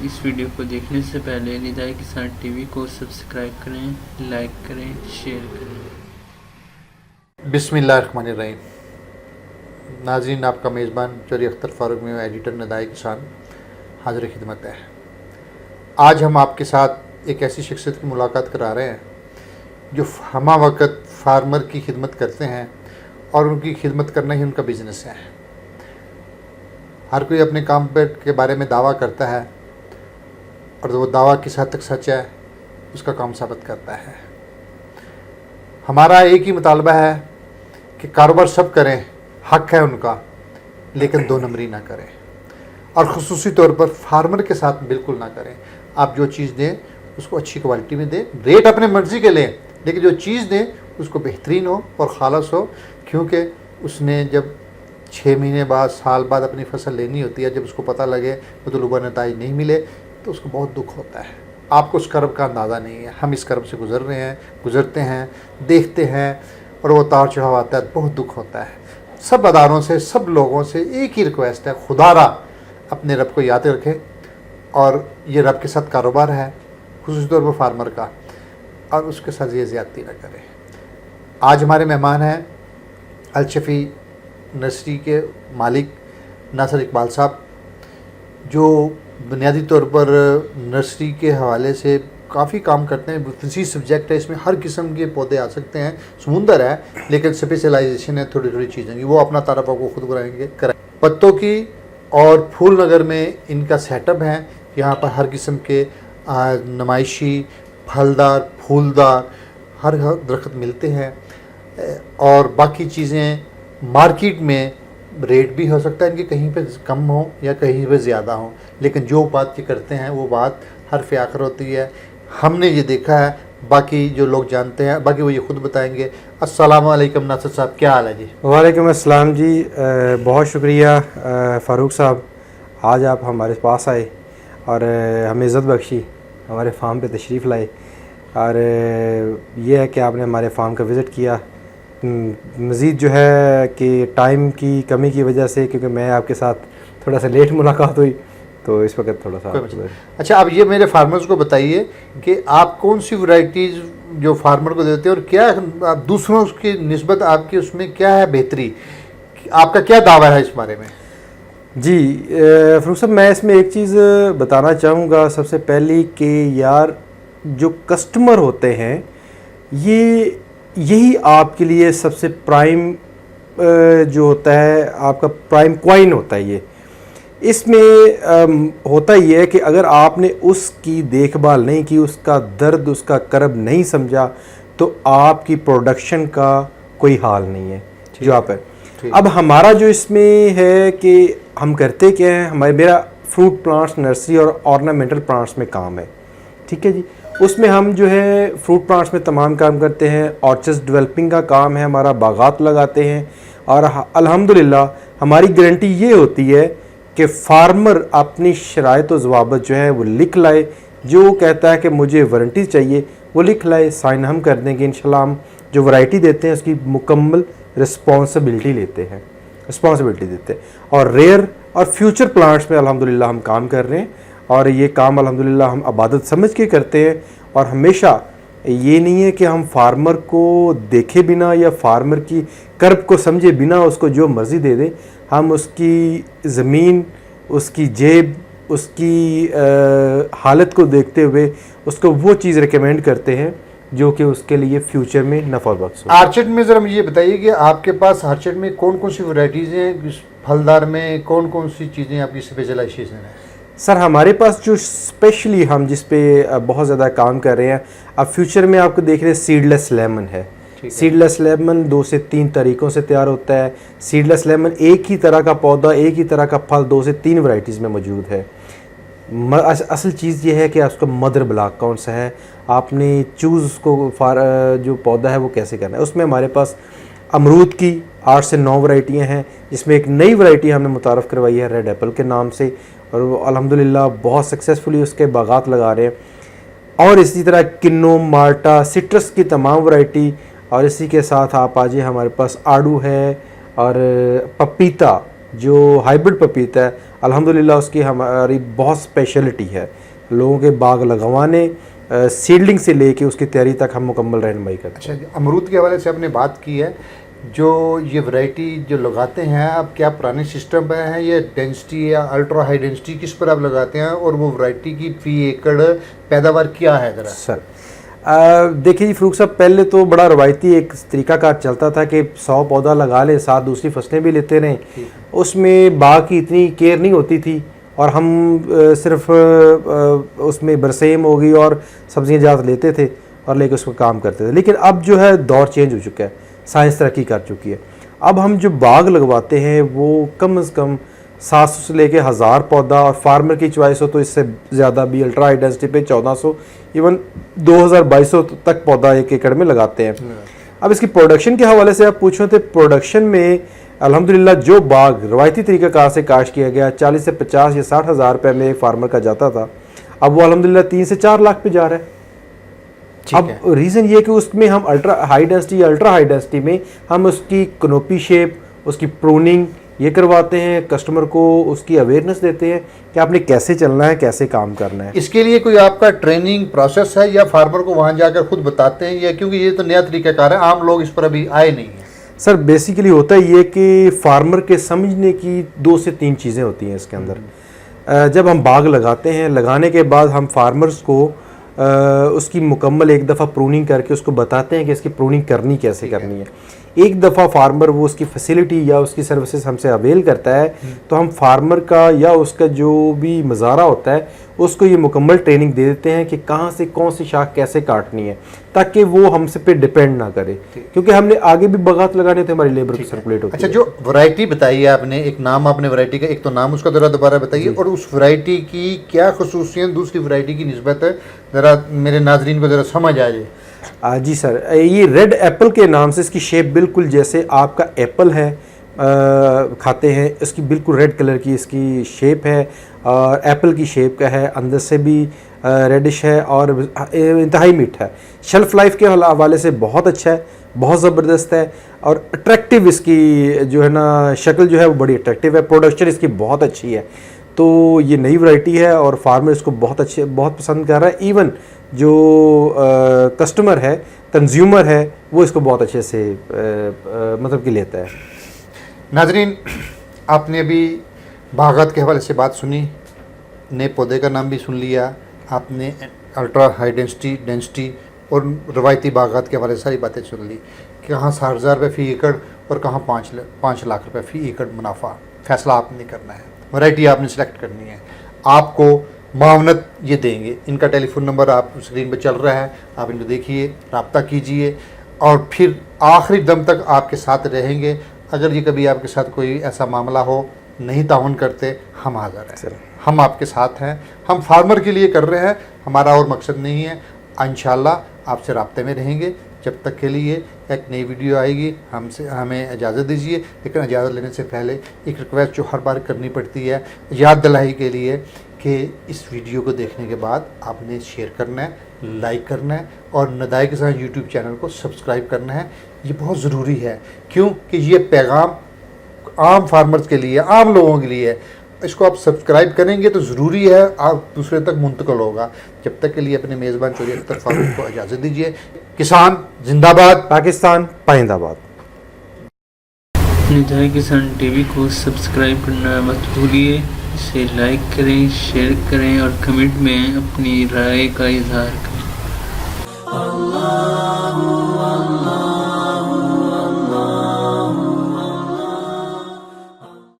इस वीडियो को देखने से पहले निदाई किसान टीवी को सब्सक्राइब करें, लाइक करें, शेयर करें। बिस्मिल्लाहिर्रहमानिर्रहीम। नाज़रीन, आपका मेज़बान चौधरी अख्तर फारूक में एडिटर निदाई किसान हाज़िर खिदमत है। आज हम आपके साथ एक ऐसी शख्सियत की मुलाकात करा रहे हैं जो हमा वक्त फार्मर की खिदमत करते हैं और उनकी खिदमत करना ही उनका बिज़नेस है। हर कोई अपने काम के बारे में दावा करता है और वो दावा किस हद तक सच है उसका काम साबित करता है। हमारा एक ही मुतालबा है कि कारोबार सब करें, हक है उनका, लेकिन दो नंबरी ना करें और ख़ुसूसी तौर पर फार्मर के साथ बिल्कुल ना करें। आप जो चीज़ दें उसको अच्छी क्वालिटी में दें, रेट अपने मर्ज़ी के लें, लेकिन जो चीज़ दें उसको बेहतरीन हो और ख़ालस हो, क्योंकि उसने जब 6 महीने बाद, साल बाद अपनी फसल लेनी होती है, जब उसको पता लगे मतलूबा नताइज नहीं मिले तो उसको बहुत दुख होता है। आपको उस कर्ब का अंदाज़ा नहीं है। हम इस कर्ब से गुज़रते हैं, देखते हैं और वो तार चढ़ाव आता है, बहुत दुख होता है। सब अदारों से, सब लोगों से एक ही रिक्वेस्ट है, खुदारा अपने रब को याद रखें और ये रब के साथ कारोबार है, खुसूस तौर पर फार्मर का, और उसके साथ ये ज़्यादती न करें। आज हमारे मेहमान हैं अलशफ़ी नर्सरी के मालिक नासिर इकबाल साहब, जो बुनियादी तौर पर नर्सरी के हवाले से काफ़ी काम करते हैं। वसी सब्जेक्ट है, इसमें हर किस्म के पौधे आ सकते हैं, समुंदर है, लेकिन स्पेशलाइजेशन है थोड़ी थोड़ी चीज़ों की। वो अपना तारफ़ आपको खुद कराएंगे। पत्तों की और फूल नगर में इनका सेटअप है। यहाँ पर हर किस्म के नुमाइशी, फलदार, फूलदार हर दरख्त मिलते हैं और बाकी चीज़ें मार्केट में रेट भी हो सकता है इनके कहीं पे कम हो या कहीं पे ज़्यादा हो, लेकिन जो बात ये करते हैं वो बात हर आखिर होती है। हमने ये देखा है, बाकी जो लोग जानते हैं, बाकी वो ये खुद बताएंगे। अस्सलाम वालेकुम नासिर साहब, क्या हाल है जी? वालेकुम अस्सलाम जी। बहुत शुक्रिया फ़ारूक साहब, आज आप हमारे पास आए और हमें इज़्ज़त बख्शी, हमारे फार्म पे तशरीफ़ लाए, और ये है कि आपने हमारे फार्म का विज़िट किया। मज़ीद जो है कि टाइम की कमी की वजह से, क्योंकि मैं आपके साथ थोड़ा सा लेट मुलाकात हुई, तो इस वक्त थोड़ा सा। अच्छा, अब ये मेरे फार्मर्स को बताइए कि आप कौन सी वैरायटीज़ जो फार्मर को देते हैं और क्या आप दूसरों की निस्बत आपकी उसमें क्या है बेहतरी, आपका क्या दावा है इस बारे में? जी फ़ारूक साहब, मैं इसमें एक चीज़ बताना चाहूँगा सबसे पहले कि यार जो कस्टमर होते हैं यही आपके लिए सबसे प्राइम जो होता है, आपका प्राइम कॉइन होता है। ये इसमें होता ही है कि अगर आपने उसकी देखभाल नहीं की, उसका दर्द, उसका करब नहीं समझा, तो आपकी प्रोडक्शन का कोई हाल नहीं है जो आप है। अब हमारा जो इसमें है कि हम करते क्या है, मेरा फ्रूट प्लांट्स नर्सरी और ऑर्नामेंटल प्लांट्स में काम है, ठीक है जी। उसमें हम जो है फ्रूट प्लांट्स में तमाम काम करते हैं, ऑर्चर्ड्स डेवलपिंग का काम है हमारा, बागात लगाते हैं, और अल्हम्दुलिल्लाह हमारी गारंटी ये होती है कि फार्मर अपनी शराइत व ज़वाबत जो है वो लिख लाए। जो कहता है कि मुझे वारंटी चाहिए वो लिख लाए, साइन हम कर देंगे इंशाल्लाह। हम जो वैरायटी देते हैं उसकी मुकम्मल रिस्पॉन्सिबिलिटी देते हैं और रेयर और फ्यूचर प्लांट्स में अल्हम्दुलिल्लाह हम काम कर रहे हैं, और ये काम अल्हम्दुलिल्लाह हम इबादत समझ के करते हैं। और हमेशा ये नहीं है कि हम फार्मर को देखे बिना या फार्मर की कर्ब को समझे बिना उसको जो मर्ज़ी दे दें। हम उसकी ज़मीन, उसकी जेब, उसकी हालत को देखते हुए उसको वो चीज़ रिकमेंड करते हैं जो कि उसके लिए फ्यूचर में नफ़ा बख्श हो। आर्चर्ड में ज़रा मुझे ये बताइए कि आपके पास आर्चर्ड में कौन कौन सी वैरायटीज़ हैं, फलदार में कौन कौन सी चीज़ें आपकी स्पेशलाइजेशन है? सर, हमारे पास जो स्पेशली हम जिस पे बहुत ज़्यादा काम कर रहे हैं, अब फ्यूचर में आपको देख रहे हैं, सीडलेस लेमन है। सीडलेस लेमन 2 से 3 तरीक़ों से तैयार होता है। सीडलेस लेमन एक ही तरह का पौधा, एक ही तरह का फल 2 से 3 वैरायटीज़ में मौजूद है। असल चीज़ ये है कि उसका मदर ब्लॉक कौन सा है, आपने चूज़ उसको जो पौधा है वो कैसे करना है। उसमें हमारे पास अमरूद की 8 से 9 वैरायटियाँ हैं, जिसमें एक नई वैरायटी हमने मुतारफ़ करवाई है रेड एप्पल के नाम से, और वो अल्हम्दुलिल्लाह बहुत सक्सेसफुली उसके बागात लगा रहे हैं। और इसी तरह किन्नो, माल्टा, सिट्रस की तमाम वैरायटी, और इसी के साथ आप आ जाइए, हमारे पास आड़ू है और पपीता जो हाइब्रिड पपीता है अल्हम्दुलिल्लाह उसकी हमारी बहुत स्पेशलिटी है। लोगों के बाग लगवाने सीडलिंग से लेके उसकी तैयारी तक हम मुकम्मल रहनुमाई करते हैं। अच्छा, अमरूद के हवाले से आपने बात की है, जो ये वैरायटी जो लगाते हैं आप, क्या पुराने सिस्टम पे है या डेंसिटी या अल्ट्रा हाई डेंसिटी, किस पर आप लगाते हैं, और वो वैरायटी की फी एकड़ पैदावार क्या है ज़रा? सर देखिए जी फ़रूक साहब, पहले तो बड़ा रवायती एक तरीकाकार चलता था कि 100 पौधा लगा ले, साथ दूसरी फसलें भी लेते रहें। उसमें बाग की इतनी केयर नहीं होती थी और हम सिर्फ उसमें बरसेम हो गई और सब्जियां ज़्यादा लेते थे और लेके उसको काम करते थे। लेकिन अब जो है दौर चेंज हो चुका है, साइंस तरक्की कर चुकी है। अब हम जो बाग लगवाते हैं वो कम से कम 700 से लेके 1000 पौधा, और फार्मर की चॉइस हो तो इससे ज़्यादा भी अल्ट्रा हाई डेंसिटी पे 1400 इवन 2200 तक पौधा एक एकड़ में लगाते हैं। अब इसकी प्रोडक्शन के हवाले से आप पूछो तो प्रोडक्शन में अल्हम्दुलिल्लाह जो बाग रवायती तरीक़ाकार से काश्त किया गया 40 से 50 या 60 हज़ार रुपये में एक फार्मर का जाता था, अब वो अल्हम्दुलिल्लाह 3 से 4 लाख पे जा रहा है। अब रीज़न ये कि उसमें हम अल्ट्रा हाई डेंसिटी या अल्ट्रा हाई डेंसिटी में हम उसकी कनोपी शेप, उसकी प्रूनिंग ये करवाते हैं, कस्टमर को उसकी अवेयरनेस देते हैं कि आपने कैसे चलना है, कैसे काम करना है। इसके लिए कोई आपका ट्रेनिंग प्रोसेस है या फार्मर को वहाँ जाकर खुद बताते हैं, या क्योंकि ये तो नया तरीक़ाकार है, आम लोग इस पर अभी आए नहीं हैं? सर बेसिकली होता ये कि फार्मर के समझने की 2 से 3 चीज़ें होती हैं इसके अंदर। जब हम बाग लगाते हैं, लगाने के बाद हम फार्मर्स को उसकी मुकम्मल एक दफ़ा प्रूनिंग करके उसको बताते हैं कि इसकी प्रूनिंग करनी कैसे करनी है। एक दफ़ा फार्मर वो उसकी फैसिलिटी या उसकी सर्विसेज हमसे अवेल करता है तो हम फार्मर का या उसका जो भी मज़ारा होता है उसको ये मुकम्मल ट्रेनिंग दे देते हैं कि कहाँ से कौन सी शाख कैसे काटनी है, ताकि वो हमसे पे डिपेंड ना करे, क्योंकि हमने आगे भी बागात लगाने थे, हमारी लेबर सर्कुलेट होती है। अच्छा, जो वैरायटी बताई है आपने, एक नाम आपने वैरायटी का, एक तो नाम उसका ज़रा दोबारा बताइए, और उस वैरायटी की क्या खुसूसियत दूसरी वैरायटी की निस्बत है, ज़रा मेरे नाजरीन को ज़रा समझ आ जाए। जी सर, ये रेड एप्पल के नाम से इसकी शेप बिल्कुल जैसे आपका एप्पल है खाते हैं, इसकी बिल्कुल रेड कलर की इसकी शेप है और एप्पल की शेप का है, अंदर से भी रेडिश है और इंतहाई मीठा है। शेल्फ लाइफ के हवाले से बहुत अच्छा है, बहुत ज़बरदस्त है और अट्रैक्टिव इसकी जो है ना शक्ल जो है वो बड़ी अट्रैक्टिव है। प्रोडक्शन इसकी बहुत अच्छी है, तो ये नई वैरायटी है और फार्मर इसको बहुत पसंद कर रहा है। इवन जो कस्टमर है, कंज्यूमर है, वो इसको बहुत अच्छे से मतलब कि लेता है। नाजरीन, आपने अभी बागात के हवाले से बात सुनी, नए पौधे का नाम भी सुन लिया आपने, अल्ट्रा हाई डेंसिटी और रवायती बागात के हवाले से सारी बातें सुन ली कि कहाँ 60,000 रुपये फ़ी एकड़ और कहाँ 5 लाख रुपये फ़ी एकड़ मुनाफा। फ़ैसला आपने करना है, वैरायटी आपने सेलेक्ट करनी है, आपको मावनत ये देंगे। इनका टेलीफोन नंबर आप स्क्रीन पर चल रहा है, आप इनको देखिए, रब्ता कीजिए और फिर आखिरी दम तक आपके साथ रहेंगे। अगर ये कभी आपके साथ कोई ऐसा मामला हो, नहीं ताउन करते, हम हाज़िर हैं, हम आपके साथ हैं, हम फार्मर के लिए कर रहे हैं, हमारा और मकसद नहीं है। इंशाल्लाह आपसे राब्ते में रहेंगे। जब तक के लिए एक नई वीडियो आएगी, हमें इजाज़त दीजिए। लेकिन इजाज़त लेने से पहले एक रिक्वेस्ट जो हर बार करनी पड़ती है, याद दिलाई के लिए कि इस वीडियो को देखने के बाद आपने शेयर करना है, लाइक करना है और नदाए किसान यूट्यूब चैनल को सब्सक्राइब करना है। ये बहुत ज़रूरी है, क्योंकि ये पैगाम आम फार्मर्स के लिए, आम लोगों के लिए है। इसको आप सब्सक्राइब करेंगे तो ज़रूरी है आप दूसरे तक मुंतकिल होगा। जब तक के लिए अपने मेज़बान चौधरी अख्तर फारूक को इजाज़त दीजिए। किसान जिंदाबाद, पाकिस्तान पाइंदाबाद। नदाए किसान टीवी को सब्सक्राइब करना मत भूलिए, इसे लाइक करें, शेयर करें और कमेंट में अपनी राय का इजहार करें।